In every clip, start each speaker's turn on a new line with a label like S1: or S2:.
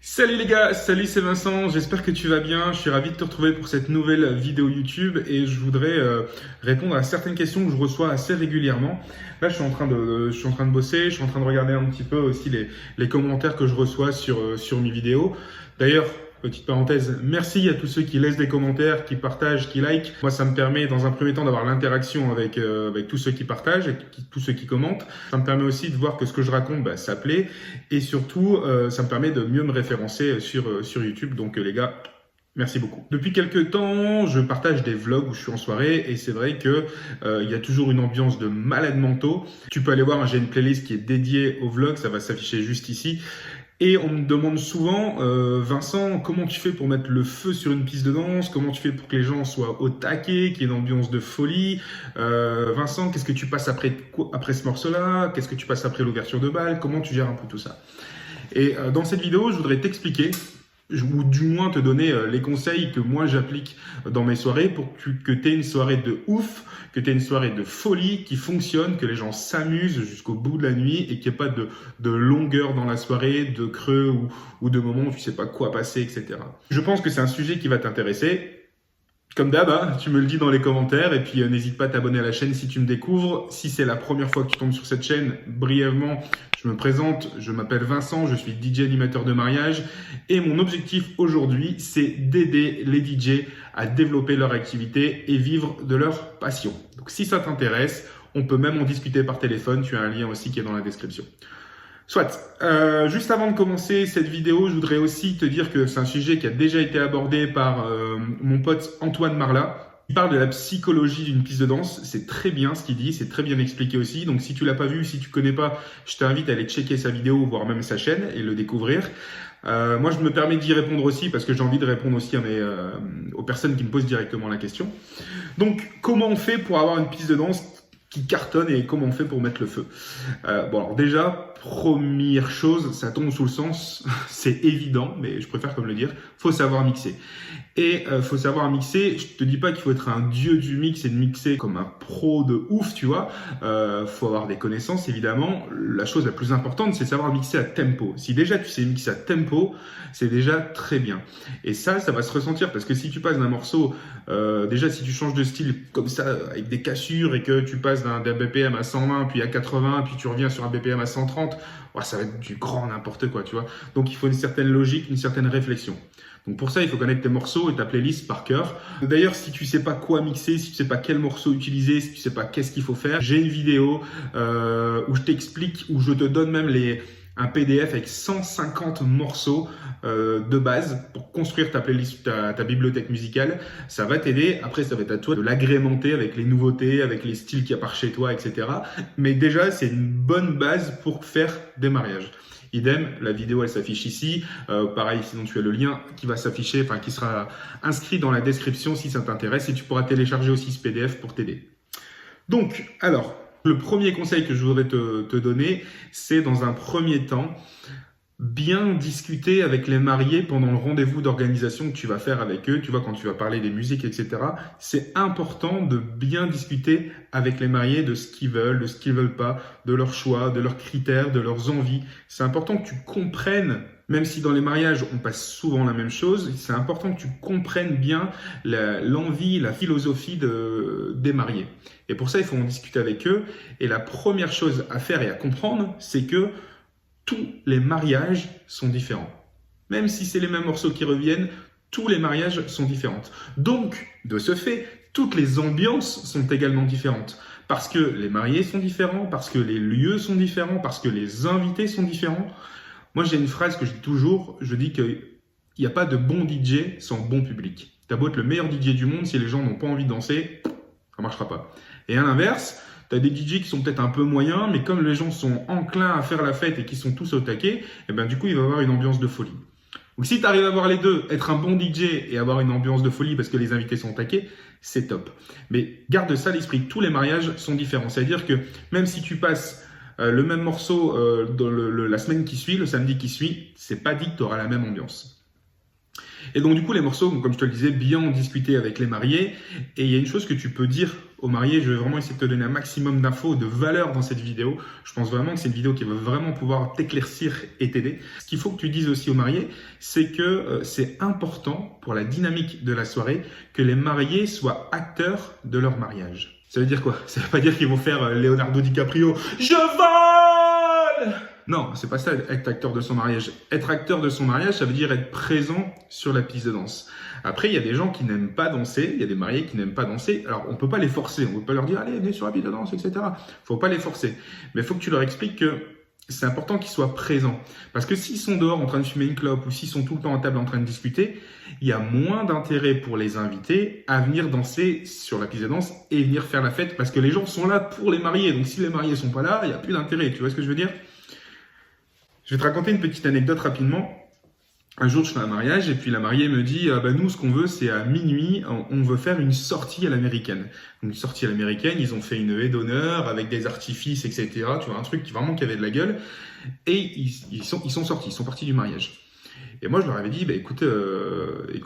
S1: Salut les gars, salut c'est Vincent, j'espère que tu vas bien, je suis ravi de te retrouver pour cette nouvelle vidéo YouTube et je voudrais répondre à certaines questions que je reçois assez régulièrement. Là je suis en train de bosser, je suis en train de regarder un petit peu aussi les commentaires que je reçois sur mes vidéos. D'ailleurs, petite parenthèse, merci à tous ceux qui laissent des commentaires, qui partagent, qui like. Moi, ça me permet dans un premier temps d'avoir l'interaction avec tous ceux qui partagent et tous ceux qui commentent. Ça me permet aussi de voir que ce que je raconte, ça plaît. Et surtout, ça me permet de mieux me référencer sur YouTube. Donc les gars, merci beaucoup. Depuis quelques temps, je partage des vlogs où je suis en soirée et c'est vrai que il y a toujours une ambiance de malade mentaux. Tu peux aller voir, j'ai une playlist qui est dédiée aux vlogs, ça va s'afficher juste ici. Et on me demande souvent, Vincent, comment tu fais pour mettre le feu sur une piste de danse? Comment tu fais pour que les gens soient au taquet, qu'il y ait une ambiance de folie? Vincent, qu'est-ce que tu passes après ce morceau-là? Qu'est-ce que tu passes après l'ouverture de bal? Comment tu gères un peu tout ça? Et dans cette vidéo, je voudrais t'expliquer, ou du moins te donner les conseils que moi j'applique dans mes soirées pour que tu aies une soirée de ouf, que tu aies une soirée de folie qui fonctionne, que les gens s'amusent jusqu'au bout de la nuit et qu'il n'y ait pas de longueur dans la soirée, de creux ou de moments où tu sais pas quoi passer, etc. Je pense que c'est un sujet qui va t'intéresser. Comme d'hab, hein, tu me le dis dans les commentaires et puis n'hésite pas à t'abonner à la chaîne si tu me découvres. Si c'est la première fois que tu tombes sur cette chaîne, brièvement, je me présente, je m'appelle Vincent, je suis DJ animateur de mariage et mon objectif aujourd'hui, c'est d'aider les DJ à développer leur activité et vivre de leur passion. Donc si ça t'intéresse, on peut même en discuter par téléphone, tu as un lien aussi qui est dans la description. Soit, juste avant de commencer cette vidéo, je voudrais aussi te dire que c'est un sujet qui a déjà été abordé par mon pote Antoine Marla. Il parle de la psychologie d'une piste de danse, c'est très bien ce qu'il dit, c'est très bien expliqué aussi. Donc si tu l'as pas vu, si tu connais pas, je t'invite à aller checker sa vidéo, voire même sa chaîne et le découvrir. Moi, je me permets d'y répondre aussi parce que j'ai envie de répondre aussi à aux personnes qui me posent directement la question. Donc, comment on fait pour avoir une piste de danse qui cartonne et comment on fait pour mettre le feu? Bon, alors déjà, première chose, ça tombe sous le sens, c'est évident, mais je préfère comme le dire, faut savoir mixer. Et faut savoir mixer, je te dis pas qu'il faut être un dieu du mix et de mixer comme un pro de ouf, tu vois. Faut avoir des connaissances, évidemment. La chose la plus importante, c'est savoir mixer à tempo. Si déjà tu sais mixer à tempo, c'est déjà très bien. Et ça va se ressentir parce que si tu passes d'un morceau, déjà si tu changes de style comme ça, avec des cassures et que tu passes d'un BPM à 120, puis à 80, puis tu reviens sur un BPM à 130, ça va être du grand n'importe quoi, tu vois. Donc il faut une certaine logique, une certaine réflexion. Donc pour ça, il faut connaître tes morceaux et ta playlist par cœur. D'ailleurs, si tu sais pas quoi mixer, si tu sais pas quel morceau utiliser, si tu sais pas qu'est-ce qu'il faut faire, j'ai une vidéo où je t'explique, où je te donne même un PDF avec 150 morceaux de base pour construire ta playlist, ta bibliothèque musicale. Ça va t'aider. Après, ça va être à toi de l'agrémenter avec les nouveautés, avec les styles qu'il y a par chez toi, etc. Mais déjà, c'est une bonne base pour faire des mariages. Idem, la vidéo elle s'affiche ici. Pareil, sinon tu as le lien qui va s'afficher, enfin qui sera inscrit dans la description si ça t'intéresse et tu pourras télécharger aussi ce PDF pour t'aider. Donc, alors, le premier conseil que je voudrais te donner, c'est dans un premier temps, bien discuter avec les mariés pendant le rendez-vous d'organisation que tu vas faire avec eux. Tu vois, quand tu vas parler des musiques, etc. C'est important de bien discuter avec les mariés de ce qu'ils veulent, de ce qu'ils veulent pas, de leurs choix, de leurs critères, de leurs envies. C'est important que tu comprennes, même si dans les mariages, on passe souvent la même chose, c'est important que tu comprennes bien l'envie, la philosophie des mariés. Et pour ça, il faut en discuter avec eux. Et la première chose à faire et à comprendre, c'est que tous les mariages sont différents. Même si c'est les mêmes morceaux qui reviennent, tous les mariages sont différents. Donc, de ce fait, toutes les ambiances sont également différentes. Parce que les mariés sont différents, parce que les lieux sont différents, parce que les invités sont différents. Moi, j'ai une phrase que je dis toujours, je dis qu'il n'y a pas de bon DJ sans bon public. T'as beau être le meilleur DJ du monde, si les gens n'ont pas envie de danser, ça ne marchera pas. Et à l'inverse, tu as des DJ qui sont peut-être un peu moyens, mais comme les gens sont enclins à faire la fête et qui sont tous au taquet, et ben du coup, il va y avoir une ambiance de folie. Donc si tu arrives à avoir les deux, être un bon DJ et avoir une ambiance de folie parce que les invités sont au taquet, c'est top. Mais garde ça à l'esprit, tous les mariages sont différents. C'est-à-dire que même si tu passes le même morceau dans la semaine qui suit, le samedi qui suit, c'est pas dit que tu auras la même ambiance. Et donc du coup les morceaux, comme je te le disais, bien en discuter avec les mariés. Et il y a une chose que tu peux dire aux mariés, je vais vraiment essayer de te donner un maximum d'infos, de valeur dans cette vidéo. Je pense vraiment que c'est une vidéo qui va vraiment pouvoir t'éclaircir et t'aider. Ce qu'il faut que tu dises aussi aux mariés, c'est que c'est important pour la dynamique de la soirée que les mariés soient acteurs de leur mariage. Ça veut dire quoi? Ça veut pas dire qu'ils vont faire Leonardo DiCaprio « Je vole !» Non, c'est pas ça, être acteur de son mariage. Être acteur de son mariage, ça veut dire être présent sur la piste de danse. Après, il y a des gens qui n'aiment pas danser, il y a des mariés qui n'aiment pas danser. Alors, on peut pas les forcer, on peut pas leur dire « Allez, venez sur la piste de danse, etc. » Faut pas les forcer. Mais il faut que tu leur expliques que c'est important qu'ils soient présents. Parce que s'ils sont dehors en train de fumer une clope ou s'ils sont tout le temps à table en train de discuter, il y a moins d'intérêt pour les invités à venir danser sur la piste de danse et venir faire la fête parce que les gens sont là pour les mariés. Donc, si les mariés sont pas là, il n'y a plus d'intérêt. Tu vois ce que je veux dire? Je vais te raconter une petite anecdote rapidement. Un jour, je fais un mariage et puis la mariée me dit nous, ce qu'on veut, c'est à minuit, on veut faire une sortie à l'américaine. Une sortie à l'américaine, ils ont fait une haie d'honneur avec des artifices, etc. Tu vois, un truc qui avait de la gueule. Et ils sont sortis, ils sont partis du mariage. Et moi, je leur avais dit écoute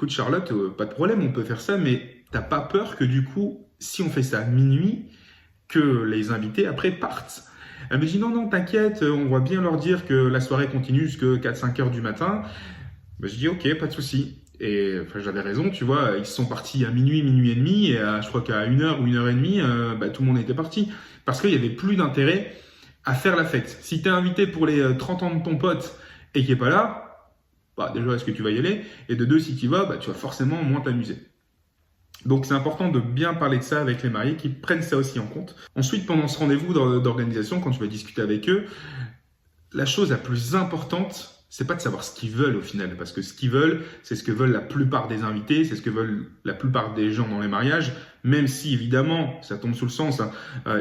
S1: Charlotte, pas de problème, on peut faire ça, mais t'as pas peur que du coup, si on fait ça à minuit, que les invités après partent? Elle me dit non, t'inquiète, on va bien leur dire que la soirée continue jusqu'à 4-5 heures du matin. Je dis ok, pas de souci. Et enfin, j'avais raison, tu vois, ils sont partis à minuit, minuit et demi, et je crois qu'à 1h ou 1h30, tout le monde était parti. Parce qu'il n'y avait plus d'intérêt à faire la fête. Si tu es invité pour les 30 ans de ton pote et qu'il n'est pas là, déjà, est-ce que tu vas y aller? Et de deux, si tu y vas, tu vas forcément moins t'amuser. Donc, c'est important de bien parler de ça avec les mariés qui prennent ça aussi en compte. Ensuite, pendant ce rendez-vous d'organisation, quand tu vas discuter avec eux, la chose la plus importante, c'est pas de savoir ce qu'ils veulent au final, parce que ce qu'ils veulent, c'est ce que veulent la plupart des invités, c'est ce que veulent la plupart des gens dans les mariages, même si évidemment, ça tombe sous le sens,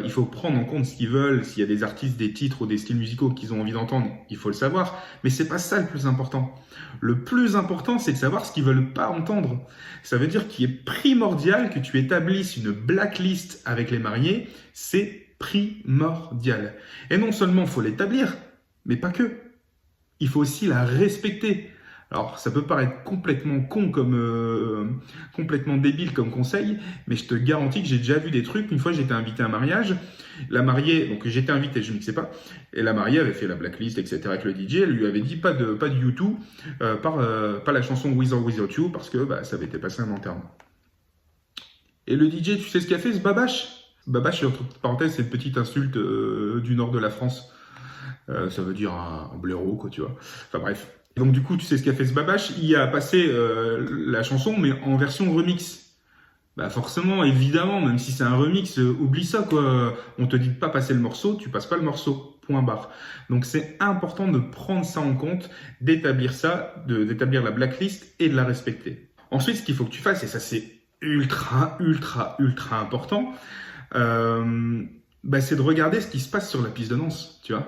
S1: il faut prendre en compte ce qu'ils veulent, s'il y a des artistes, des titres ou des styles musicaux qu'ils ont envie d'entendre, il faut le savoir, mais c'est pas ça le plus important. Le plus important, c'est de savoir ce qu'ils veulent pas entendre. Ça veut dire qu'il est primordial que tu établisses une blacklist avec les mariés, c'est primordial. Et non seulement il faut l'établir, mais pas que. Il faut aussi la respecter. Alors, ça peut paraître complètement con complètement débile comme conseil, mais je te garantis que j'ai déjà vu des trucs. Une fois, j'étais invité à un mariage. La mariée, donc j'étais invité, je ne mixais pas, et la mariée avait fait la blacklist, etc. avec le DJ. Elle lui avait dit pas de YouTube, pas la chanson With or Without You, parce que ça avait été passé un enterrement. Et le DJ, tu sais ce qu'a fait, ce babache? Babache, entre parenthèses, c'est une petite insulte du nord de la France. Ça veut dire un blaireau, quoi, tu vois. Enfin bref. Donc du coup, tu sais ce qu'a fait ce babache? Il a passé la chanson, mais en version remix. Forcément, évidemment, même si c'est un remix, oublie ça, quoi. On te dit de pas passer le morceau, tu passes pas le morceau. Point barre. Donc c'est important de prendre ça en compte, d'établir ça, d'établir la blacklist et de la respecter. Ensuite, ce qu'il faut que tu fasses, et ça c'est ultra important, c'est de regarder ce qui se passe sur la piste de danse, tu vois.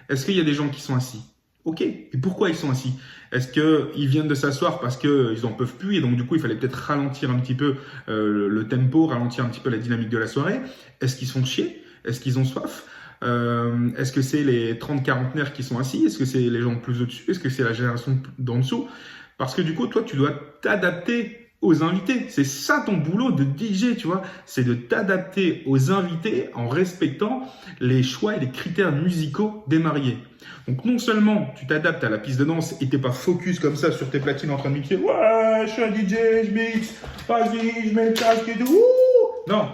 S1: Est-ce qu'il y a des gens qui sont assis? Ok. Et pourquoi ils sont assis? Est-ce qu'ils viennent de s'asseoir parce qu'ils n'en peuvent plus et donc du coup il fallait peut-être ralentir un petit peu le tempo, ralentir un petit peu la dynamique de la soirée? Est-ce qu'ils sont chiés? Est-ce qu'ils ont soif? Est-ce que c'est les 30 quarantenaires qui sont assis? Est-ce que c'est les gens plus au-dessus? Est-ce que c'est la génération d'en dessous? Parce que du coup, toi, tu dois t'adapter aux invités. C'est ça ton boulot de DJ, tu vois. C'est de t'adapter aux invités en respectant les choix et les critères musicaux des mariés. Donc non seulement tu t'adaptes à la piste de danse et t'es pas focus comme ça sur tes platines en train de mixer. Ouais, je suis un DJ, je mixe. Vas-y, je mets le casque et tout. Non.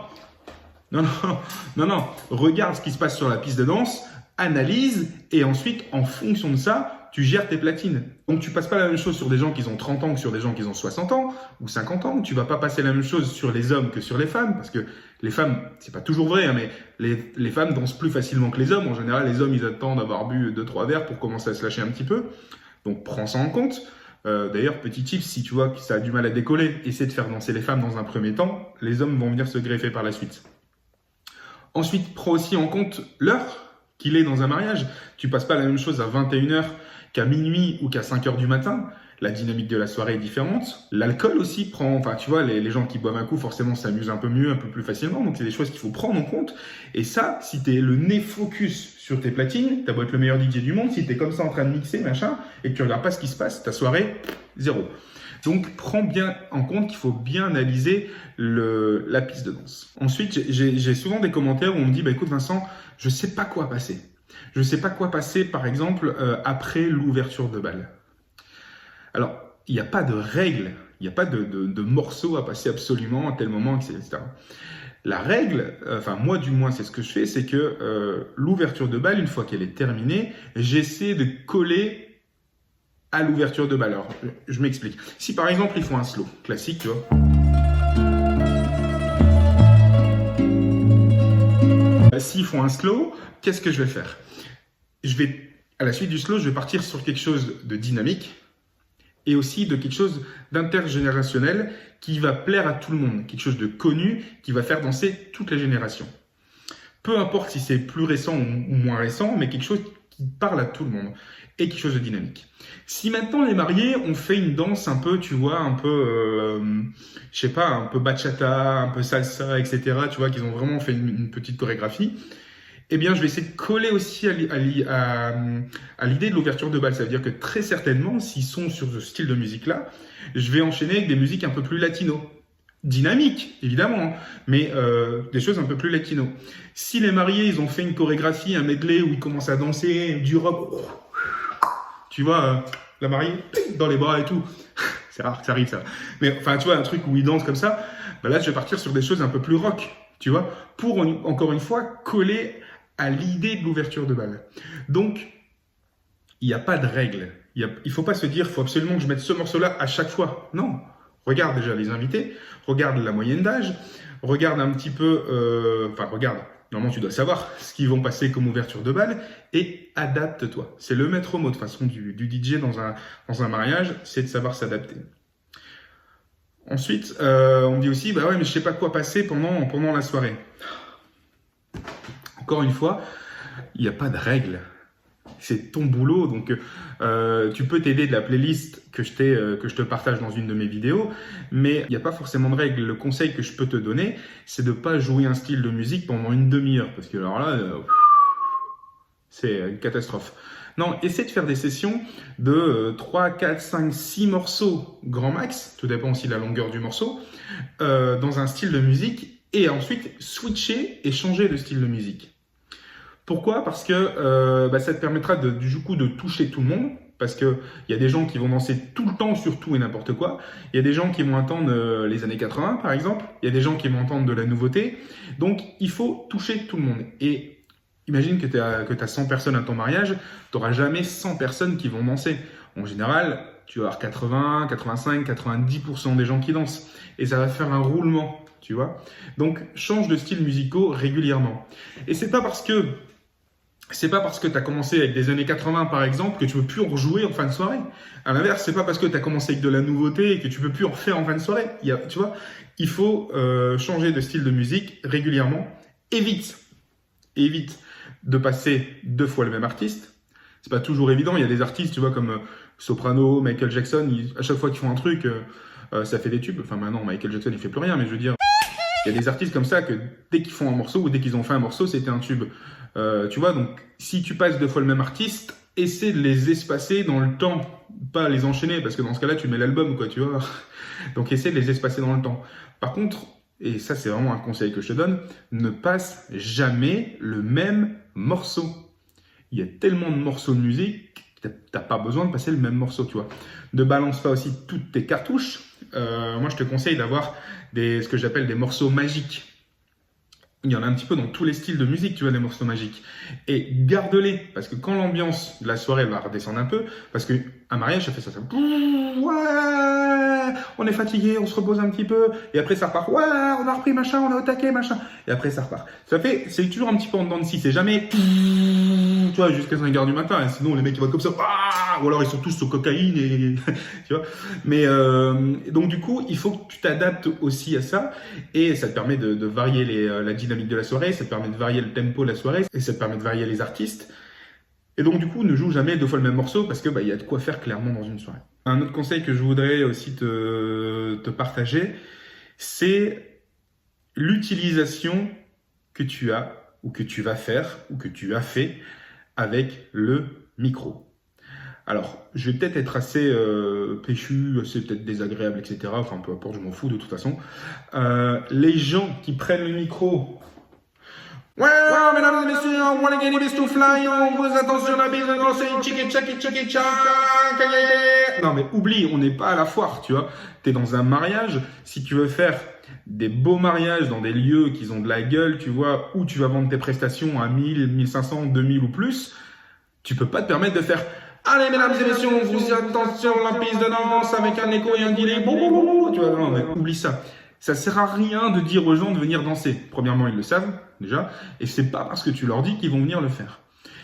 S1: Regarde ce qui se passe sur la piste de danse, analyse et ensuite, en fonction de ça, tu gères tes platines. Donc, tu passes pas la même chose sur des gens qui ont 30 ans que sur des gens qui ont 60 ans ou 50 ans. Tu vas pas passer la même chose sur les hommes que sur les femmes parce que les femmes, c'est pas toujours vrai, mais les femmes dansent plus facilement que les hommes. En général, les hommes, ils attendent d'avoir bu 2-3 verres pour commencer à se lâcher un petit peu. Donc, prends ça en compte. D'ailleurs, petit tip, si tu vois que ça a du mal à décoller, essaie de faire danser les femmes dans un premier temps. Les hommes vont venir se greffer par la suite. Ensuite, prends aussi en compte l'heure qu'il est dans un mariage. Tu passes pas la même chose à 21h qu'à minuit ou qu'à 5h du matin. La dynamique de la soirée est différente. L'alcool aussi tu vois, les gens qui boivent un coup, forcément, s'amusent un peu mieux, un peu plus facilement. Donc, c'est des choses qu'il faut prendre en compte. Et ça, si tu es le nez focus sur tes platines, t'as beau être le meilleur DJ du monde, si tu es comme ça en train de mixer, machin, et que tu regardes pas ce qui se passe, ta soirée, zéro. Donc, prends bien en compte qu'il faut bien analyser la piste de danse. Ensuite, j'ai souvent des commentaires où on me dit, bah, écoute Vincent, je sais pas quoi passer. Je sais pas quoi passer, par exemple, après l'ouverture de bal. Alors, il n'y a pas de règle, il n'y a pas de morceau à passer absolument à tel moment, etc. La règle, enfin moi du moins c'est ce que je fais, c'est que l'ouverture de bal, une fois qu'elle est terminée, j'essaie de coller à l'ouverture de bal. Alors, je m'explique. Si par exemple ils font un slow classique, tu vois. S'ils font un slow, qu'est-ce que je vais faire? À la suite du slow, je vais partir sur quelque chose de dynamique et aussi de quelque chose d'intergénérationnel qui va plaire à tout le monde, quelque chose de connu qui va faire danser toutes les générations. Peu importe si c'est plus récent ou moins récent, mais quelque chose qui parle à tout le monde et quelque chose de dynamique. Si maintenant les mariés ont fait une danse un peu, tu vois, un peu, je sais pas, un peu bachata, un peu salsa, etc., tu vois, qu'ils ont vraiment fait une petite chorégraphie, eh bien, je vais essayer de coller aussi à l'idée de l'ouverture de bal. Ça veut dire que très certainement, s'ils sont sur ce style de musique-là, je vais enchaîner avec des musiques un peu plus latino. Dynamiques, évidemment, mais des choses un peu plus latino. Si les mariés, ils ont fait une chorégraphie, un medley où ils commencent à danser du rock, tu vois, la mariée, dans les bras et tout, c'est rare que ça arrive ça. Mais enfin, tu vois, un truc où ils dansent comme ça, bah là, je vais partir sur des choses un peu plus rock, tu vois, pour, encore une fois, coller à l'idée de l'ouverture de bal. Donc, il n'y a pas de règle. Il ne faut pas se dire, il faut absolument que je mette ce morceau-là à chaque fois. Non. Regarde déjà les invités, regarde la moyenne d'âge, regarde un petit peu, regarde, normalement tu dois savoir ce qu'ils vont passer comme ouverture de bal et adapte-toi. C'est le maître mot de façon du DJ dans un mariage, c'est de savoir s'adapter. Ensuite, on me dit aussi, bah ouais, mais je sais pas quoi passer pendant la soirée. Encore une fois, il n'y a pas de règle. C'est ton boulot, donc tu peux t'aider de la playlist que je te partage dans une de mes vidéos, mais il n'y a pas forcément de règle. Le conseil que je peux te donner, c'est de ne pas jouer un style de musique pendant une demi-heure, parce que alors là, c'est une catastrophe. Non, essaie de faire des sessions de 3, 4, 5, 6 morceaux grand max, tout dépend aussi de la longueur du morceau, dans un style de musique, et ensuite switcher et changer de style de musique. Pourquoi? Parce que ça te permettra du coup de toucher tout le monde, parce qu'il y a des gens qui vont danser tout le temps sur tout et n'importe quoi. Il y a des gens qui vont entendre les années 80 par exemple, il y a des gens qui vont entendre de la nouveauté. Donc il faut toucher tout le monde. Et imagine que tu as 100 personnes à ton mariage, tu n'auras jamais 100 personnes qui vont danser. En général, tu vas avoir 80, 85, 90% des gens qui dansent. Et ça va faire un roulement, tu vois. Donc change de style musicaux régulièrement. Et c'est pas parce que tu as commencé avec des années 80 par exemple que tu ne peux plus en rejouer en fin de soirée. À l'inverse, c'est pas parce que tu as commencé avec de la nouveauté et que tu ne peux plus en refaire en fin de soirée. Tu vois, il faut changer de style de musique régulièrement. Évite de passer 2 fois le même artiste. C'est pas toujours évident. Il y a des artistes, tu vois, comme Soprano, Michael Jackson, à chaque fois qu'ils font un truc, ça fait des tubes. Enfin maintenant, Michael Jackson, il fait plus rien, mais je veux dire, il y a des artistes comme ça que dès qu'ils font un morceau ou dès qu'ils ont fait un morceau, c'était un tube. Tu vois, donc si tu passes 2 fois le même artiste, essaie de les espacer dans le temps, pas les enchaîner, parce que dans ce cas-là, tu mets l'album, quoi, tu vois. Donc essaie de les espacer dans le temps. Par contre, et ça c'est vraiment un conseil que je te donne, ne passe jamais le même morceau. Il y a tellement de morceaux de musique que tu n'as pas besoin de passer le même morceau, tu vois. Ne balance pas aussi toutes tes cartouches. Moi, je te conseille d'avoir ce que j'appelle des morceaux magiques. Il y en a un petit peu dans tous les styles de musique, tu vois, des morceaux magiques. Et garde-les, parce que quand l'ambiance de la soirée va redescendre un peu, parce qu'un mariage, ça fait ça. Ouais, on est fatigué, on se repose un petit peu, et après ça repart. Ouais, on a repris machin, on est au taquet, machin. Et après ça repart. C'est toujours un petit peu en dents de scie, c'est jamais, tu vois, jusqu'à 5h du matin. Hein, sinon, les mecs, ils vont comme ça, ou alors ils sont tous sous cocaïne, et tu vois. Mais donc du coup, il faut que tu t'adaptes aussi à ça, et ça te permet de varier la dynamique de la soirée, ça te permet de varier le tempo de la soirée, et ça te permet de varier les artistes. Et donc du coup, ne joue jamais 2 fois le même morceau, parce que y a de quoi faire clairement dans une soirée. Un autre conseil que je voudrais aussi te partager, c'est l'utilisation que tu as, ou que tu vas faire, ou que tu as fait avec le micro. Alors, je vais peut-être être assez péchu, assez peut-être désagréable, etc. Enfin, peu importe, je m'en fous de toute façon. Les gens qui prennent le micro. Ouais, mesdames et messieurs, on wanna get this to fly, on vous attend sur la bise, on c'est chicky chaki chaki chak. Non mais oublie, on n'est pas à la foire, tu vois. T'es dans un mariage, si tu veux faire des beaux mariages dans des lieux qui ont de la gueule, tu vois, où tu vas vendre tes prestations à 1000, 1500, 2000 ou plus, tu peux pas te permettre de faire allez mesdames et messieurs, on vous attend sur la piste de danse avec un écho et un delay, tu vois, non mais oublie ça. Ça sert à rien de dire aux gens de venir danser. Premièrement, ils le savent déjà, et c'est pas parce que tu leur dis qu'ils vont venir le faire.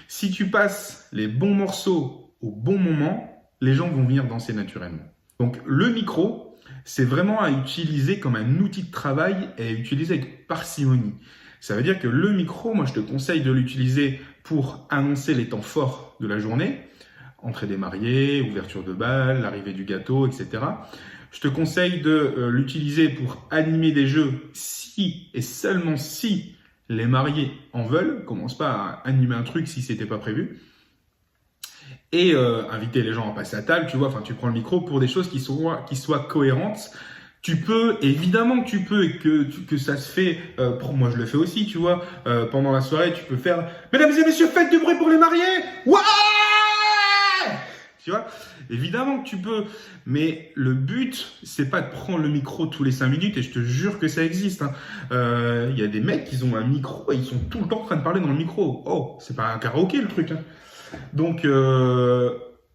S1: Si tu passes les bons morceaux au bon moment, les gens vont venir danser naturellement. Donc le micro, c'est vraiment à utiliser comme un outil de travail et à utiliser avec parcimonie. Ça veut dire que le micro, moi je te conseille de l'utiliser pour annoncer les temps forts de la journée, entrée des mariés, ouverture de bal, l'arrivée du gâteau, etc. Je te conseille de l'utiliser pour animer des jeux si et seulement si les mariés en veulent. Commence pas à animer un truc si c'était pas prévu. Et inviter les gens à passer à table, tu vois, enfin tu prends le micro pour des choses qui soient cohérentes. Tu peux, évidemment que tu peux, et que ça se fait, moi je le fais aussi, tu vois, pendant la soirée, tu peux faire « Mesdames et messieurs, faites du bruit pour les mariés !» Ouais ! Tu vois, évidemment que tu peux, mais le but, c'est pas de prendre le micro tous les 5 minutes, et je te jure que ça existe. Y a des mecs qui ont un micro et ils sont tout le temps en train de parler dans le micro. Oh, c'est pas un karaoké le truc. Donc,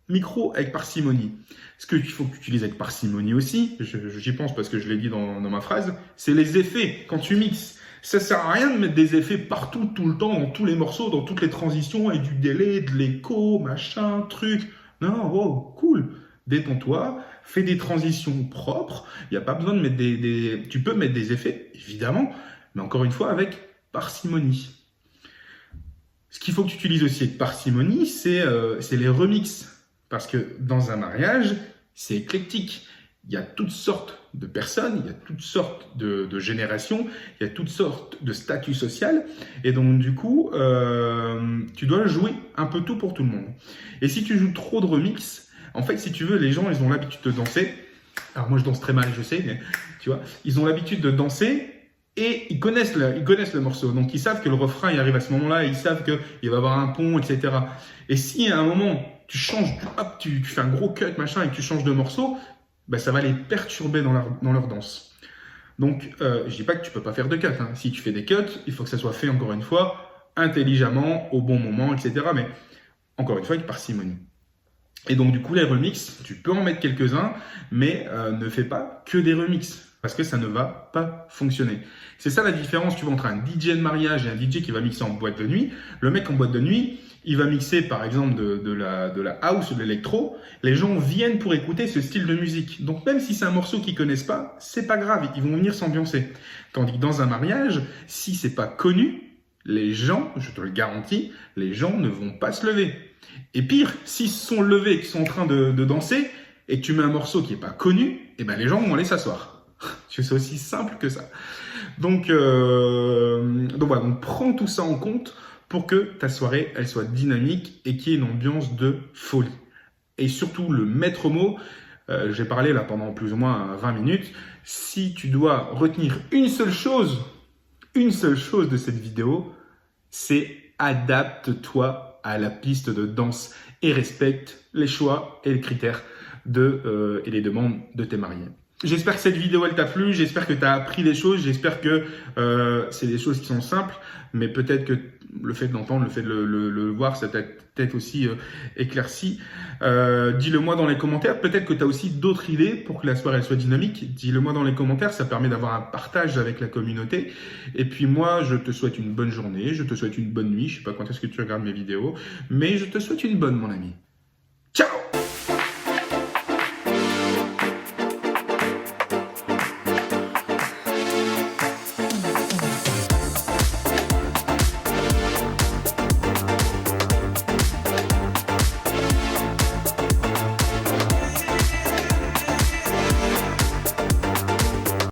S1: micro avec parcimonie. Ce qu'il faut que tu utilises avec parcimonie aussi, j'y pense parce que je l'ai dit dans ma phrase, c'est les effets quand tu mixes. Ça sert à rien de mettre des effets partout, tout le temps, dans tous les morceaux, dans toutes les transitions, et du délai, de l'écho, machin, truc. Non, oh, cool. Détends-toi, fais des transitions propres. Il n'y a pas besoin de mettre Tu peux mettre des effets, évidemment, mais encore une fois, avec parcimonie. Ce qu'il faut que tu utilises aussi avec parcimonie, c'est les remixes. Parce que dans un mariage, c'est éclectique. Il y a toutes sortes de personnes, il y a toutes sortes de générations, il y a toutes sortes de statuts sociaux. Et donc, du coup, tu dois jouer un peu tout pour tout le monde. Et si tu joues trop de remix, en fait, si tu veux, les gens, ils ont l'habitude de danser. Alors, moi, je danse très mal, je sais, mais tu vois, ils ont l'habitude de danser et ils connaissent le morceau. Donc, ils savent que le refrain, il arrive à ce moment-là, ils savent qu'il va y avoir un pont, etc. Et si à un moment, tu changes, hop, tu fais un gros cut, machin, et que tu changes de morceau, ben, ça va les perturber dans leur danse. Donc, je dis pas que tu peux pas faire de cut. Si tu fais des cuts, il faut que ça soit fait, encore une fois, intelligemment, au bon moment, etc. Mais, encore une fois, avec parcimonie. Et donc, du coup, les remixes, tu peux en mettre quelques-uns, mais ne fais pas que des remixes, parce que ça ne va pas fonctionner. C'est ça la différence, tu vois, entre un DJ de mariage et un DJ qui va mixer en boîte de nuit. Le mec en boîte de nuit, il va mixer par exemple de la house ou de l'électro. Les gens viennent pour écouter ce style de musique. Donc même si c'est un morceau qu'ils connaissent pas, c'est pas grave, ils vont venir s'ambiancer. Tandis que dans un mariage, si c'est pas connu, les gens, je te le garantis, les gens ne vont pas se lever. Et pire, s'ils se sont levés et qu'ils sont en train de danser, et que tu mets un morceau qui est pas connu, eh ben les gens vont aller s'asseoir. C'est aussi simple que ça. Donc voilà, donc prends tout ça en compte pour que ta soirée, elle soit dynamique et qu'il y ait une ambiance de folie. Et surtout, le maître mot, j'ai parlé là pendant plus ou moins 20 minutes, si tu dois retenir une seule chose de cette vidéo, c'est adapte-toi à la piste de danse et respecte les choix et les critères et les demandes de tes mariés. J'espère que cette vidéo elle t'a plu, j'espère que tu as appris des choses, j'espère que c'est des choses qui sont simples, mais peut-être que le fait de l'entendre, le fait de le voir, ça t'a peut-être aussi éclairci. Dis-le moi dans les commentaires, peut-être que tu as aussi d'autres idées pour que la soirée elle soit dynamique. Dis-le moi dans les commentaires, ça permet d'avoir un partage avec la communauté. Et puis moi, je te souhaite une bonne journée, je te souhaite une bonne nuit, je sais pas quand est-ce que tu regardes mes vidéos, mais je te souhaite une bonne mon ami. Ciao!